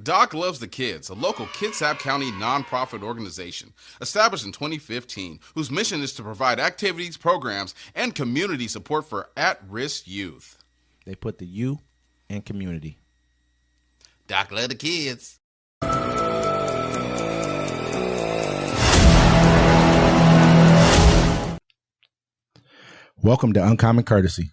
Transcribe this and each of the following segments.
Doc Loves the Kids, a local Kitsap County nonprofit organization established in 2015, whose mission is to provide activities, programs, and community support for at-risk youth. They put the U in community. Doc Loves the Kids. Welcome to Uncommon Courtesy,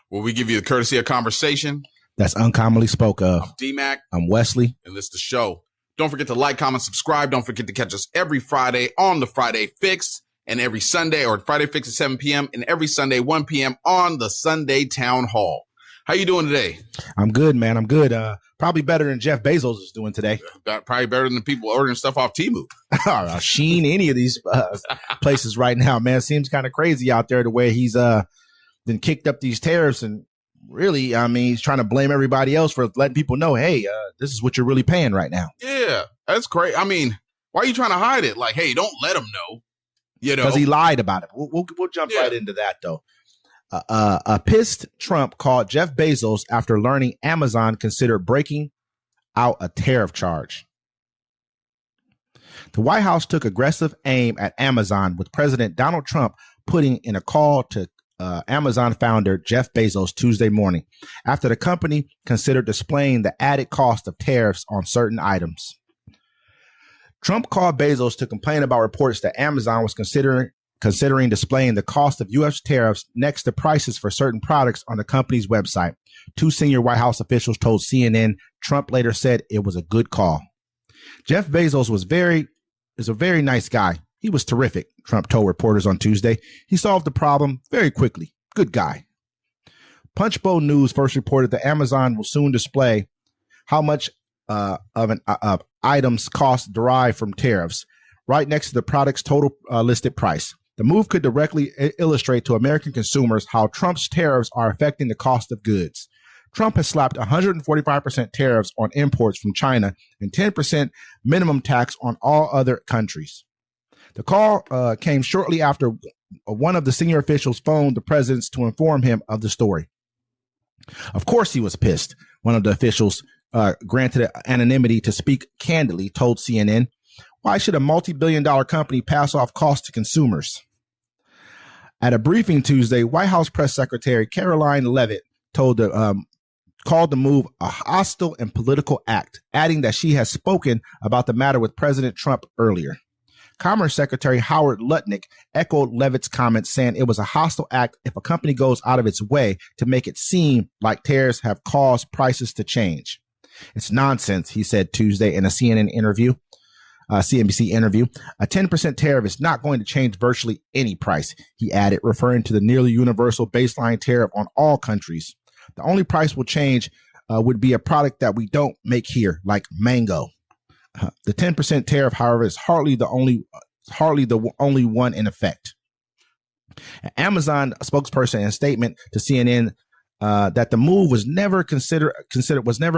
where we give you the courtesy of conversation that's uncommonly spoke of. I'm D-Mac. I'm Wesley. And this is the show. Don't forget to like, comment, subscribe. Don't forget to catch us every Friday on the Friday Fix, and every Sunday, or Friday Fix at 7 p.m. and every Sunday 1 p.m. on the Sunday Town Hall. How you doing today? I'm good, man. I'm good. Probably better than Jeff Bezos is doing today. Probably better than the people ordering stuff off Temu. Sheen, any of these places right now, man. Seems kind of crazy out there the way he's been kicked up these tariffs. And really, I mean, he's trying to blame everybody else for letting people know, hey, this is what you're really paying right now. Yeah, that's great. I mean, why are you trying to hide it? Like, hey, don't let him know. You know, because he lied about it. We'll jump right into that, though. A pissed Trump called Jeff Bezos after learning Amazon considered breaking out a tariff charge. The White House took aggressive aim at Amazon, with President Donald Trump putting in a call to Amazon founder Jeff Bezos Tuesday morning after the company considered displaying the added cost of tariffs on certain items. Trump called Bezos to complain about reports that Amazon was considering displaying the cost of U.S. tariffs next to prices for certain products on the company's website. Two senior White House officials told CNN. Trump later said it was a good call. Jeff Bezos is a very nice guy. He was terrific, Trump told reporters on Tuesday. He solved the problem very quickly. Good guy. Punchbowl News first reported that Amazon will soon display how much of items cost derived from tariffs right next to the product's total listed price. The move could directly illustrate to American consumers how Trump's tariffs are affecting the cost of goods. Trump has slapped 145% tariffs on imports from China and 10% minimum tax on all other countries. The call came shortly after one of the senior officials phoned the president to inform him of the story. Of course he was pissed. One of the officials, granted anonymity to speak candidly, told CNN. Why should a multi-billion-dollar company pass off costs to consumers? At a briefing Tuesday, White House Press Secretary Caroline Leavitt called the move a hostile and political act, adding that she has spoken about the matter with President Trump earlier. Commerce Secretary Howard Lutnick echoed Leavitt's comments, saying it was a hostile act if a company goes out of its way to make it seem like tariffs have caused prices to change. It's nonsense, he said Tuesday in a CNBC interview. A 10% tariff is not going to change virtually any price, he added, referring to the nearly universal baseline tariff on all countries. The only price will change would be a product that we don't make here, like mango. The 10% tariff, however, is hardly the only one in effect. An Amazon spokesperson in a statement to CNN that the move was never a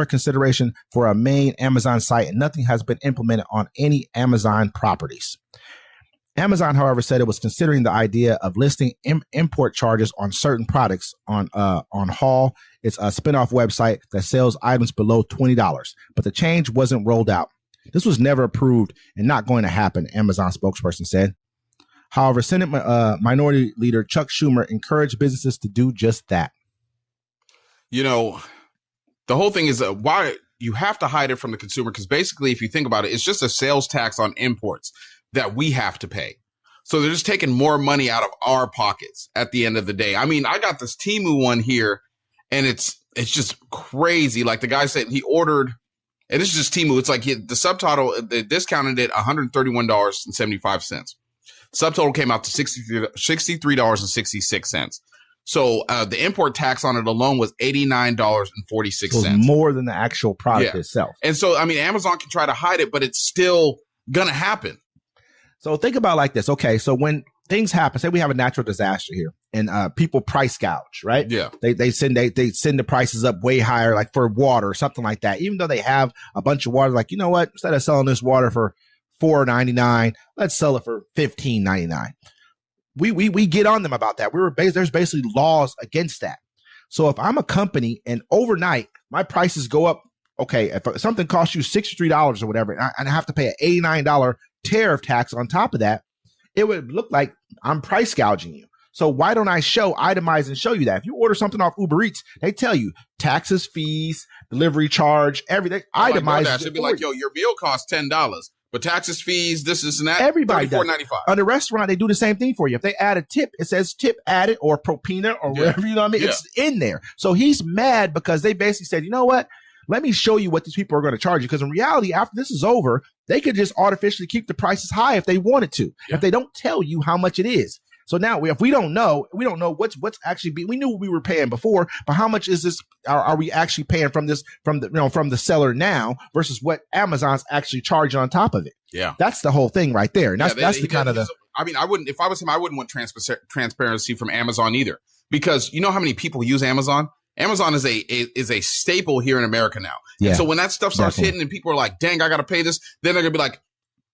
consideration for a main Amazon site, and nothing has been implemented on any Amazon properties. Amazon, however, said it was considering the idea of listing import charges on certain products on Haul. It's a spinoff website that sells items below $20, but the change wasn't rolled out. This was never approved and not going to happen, Amazon spokesperson said. However, Senate Minority Leader Chuck Schumer encouraged businesses to do just that. You know, the whole thing is why you have to hide it from the consumer, because basically, if you think about it, it's just a sales tax on imports that we have to pay. So they're just taking more money out of our pockets at the end of the day. I mean, I got this Temu one here, and it's just crazy. Like the guy said, he ordered, and this is just Temu. It's like the subtotal, they discounted it $131.75. Subtotal came out to $63.66. So the import tax on it alone was $89.46. So more than the actual product itself. And so, I mean, Amazon can try to hide it, but it's still going to happen. So think about it like this. Okay, so when things happen, say we have a natural disaster here and people price gouge, right? Yeah. They send the prices up way higher, like for water or something like that. Even though they have a bunch of water, like, you know what? Instead of selling this water for $4.99, let's sell it for $15.99. We get on them about that. There's basically laws against that. So if I'm a company and overnight my prices go up okay, if something costs you $63 or whatever, and I have to pay an $89 tariff tax on top of that, it would look like I'm price gouging you. So why don't I itemize and show you that? If you order something off Uber Eats, they tell you taxes, fees, delivery charge, everything. Itemize. It should be like, yo, your meal costs $10, but taxes, fees, this and that. Everybody does. $34.95. On the restaurant, they do the same thing for you. If they add a tip, it says tip added or propina or whatever, you know what I mean? Yeah. It's in there. So he's mad because they basically said, you know what? Let me show you what these people are going to charge you. Because in reality, after this is over, they could just artificially keep the prices high if they wanted to. Yeah. If they don't tell you how much it is. So now, if we don't know what's actually we knew what we were paying before, but how much is this? Are we actually paying from the seller now versus what Amazon's actually charging on top of it? Yeah, that's the whole thing right there. And that's the kind of the. I mean, I wouldn't, if I was him, I wouldn't want transparency from Amazon either, because you know how many people use Amazon. Amazon is a staple here in America now. Yeah, and so when that stuff starts hitting and people are like, "Dang, I got to pay this," then they're gonna be like,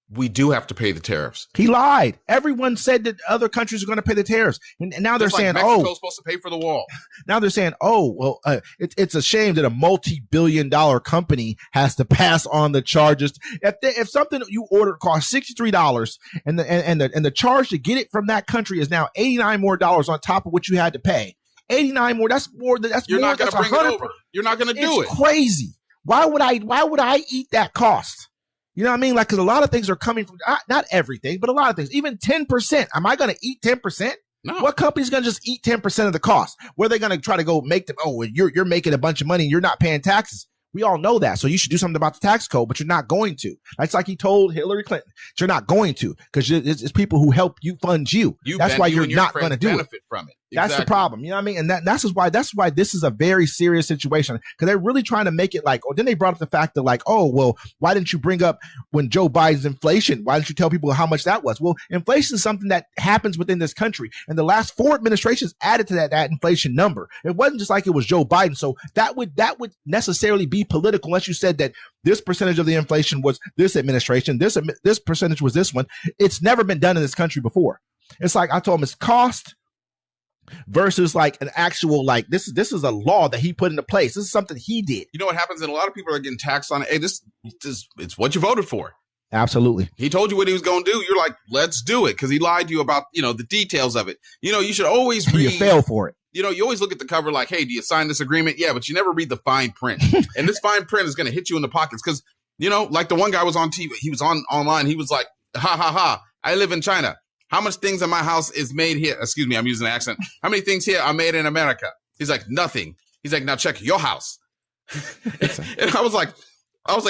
we do have to pay the tariffs. He lied. Everyone said that other countries are going to pay the tariffs. And now they're saying, Mexico's supposed to pay for the wall. Now they're saying, it's a shame that a multi-billion-dollar company has to pass on the charges. If something you order costs $63 and the charge to get it from that country is now $89 more on top of what you had to pay. 89 more. That's more. You're not going to bring it over. You're not going to do it. It's crazy. Why would I eat that cost? You know what I mean? Like, because a lot of things are coming from, not everything, but a lot of things. Even 10%. Am I going to eat 10%? No. What company's going to just eat 10% of the cost? Where are they going to try to go make them, you're making a bunch of money and you're not paying taxes. We all know that. So you should do something about the tax code, but you're not going to. That's like he told Hillary Clinton. You're not going to, because it's people who help you fund you. That's why you're not going to do it. From it. That's exactly the problem. You know what I mean? And that's why this is a very serious situation, because they're really trying to make it like, then they brought up the fact that like, why didn't you bring up when Joe Biden's inflation? Why didn't you tell people how much that was? Well, inflation is something that happens within this country. And the last 4 administrations added to that inflation number. It wasn't just like it was Joe Biden. So that would necessarily be political unless you said that this percentage of the inflation was this administration, this percentage was this one. It's never been done in this country before. It's like I told him, it's cost versus like an actual, like this is a law that he put into place. This is something he did. You know what happens? And a lot of people are getting taxed on it. Hey, this it's what you voted for. Absolutely. He told you what he was going to do. You're like, let's do it, because he lied to you about the details of it. You should always read. You fail for it. You always look at the cover like, hey, do you sign this agreement? Yeah, but you never read the fine print. And this fine print is going to hit you in the pockets, because like the one guy was on TV. He was online. He was like, ha ha ha, I live in China. How much things in my house is made here? Excuse me, I'm using an accent. How many things here are made in America? He's like, nothing. He's like, now check your house. And I was like,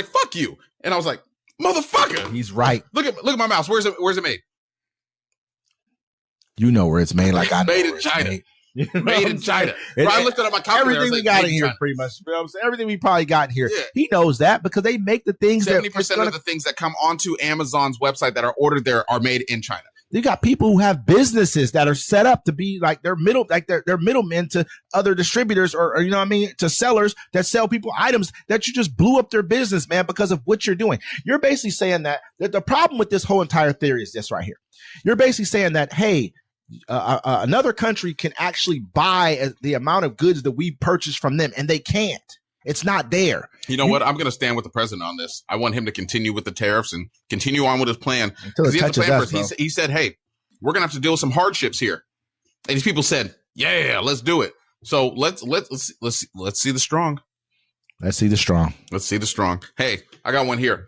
fuck you. And I was like, motherfucker. He's right. Look at my mouse. Where's it made? You know where it's made. Like I know made in China. Made in China. Bro, I lifted up my calculator. Everything we got in here, pretty much. Everything we probably got in here. Yeah. He knows that because they make the things 70% of the things that come onto Amazon's website that are ordered there are made in China. You got people who have businesses that are set up to be like they're middlemen to other distributors or you know what I mean, to sellers that sell people items that you just blew up their business, man, because of what you're doing. You're basically saying that the problem with this whole entire theory is this right here. You're basically saying that, hey, another country can actually buy the amount of goods that we purchase from them, and they can't. It's not there. You know what? I'm going to stand with the president on this. I want him to continue with the tariffs and continue on with his plan. Until it touches us, bro. He said, hey, we're going to have to deal with some hardships here. And these people said, yeah, let's do it. So let's see the strong. Let's see the strong. Let's see the strong. Hey, I got one here.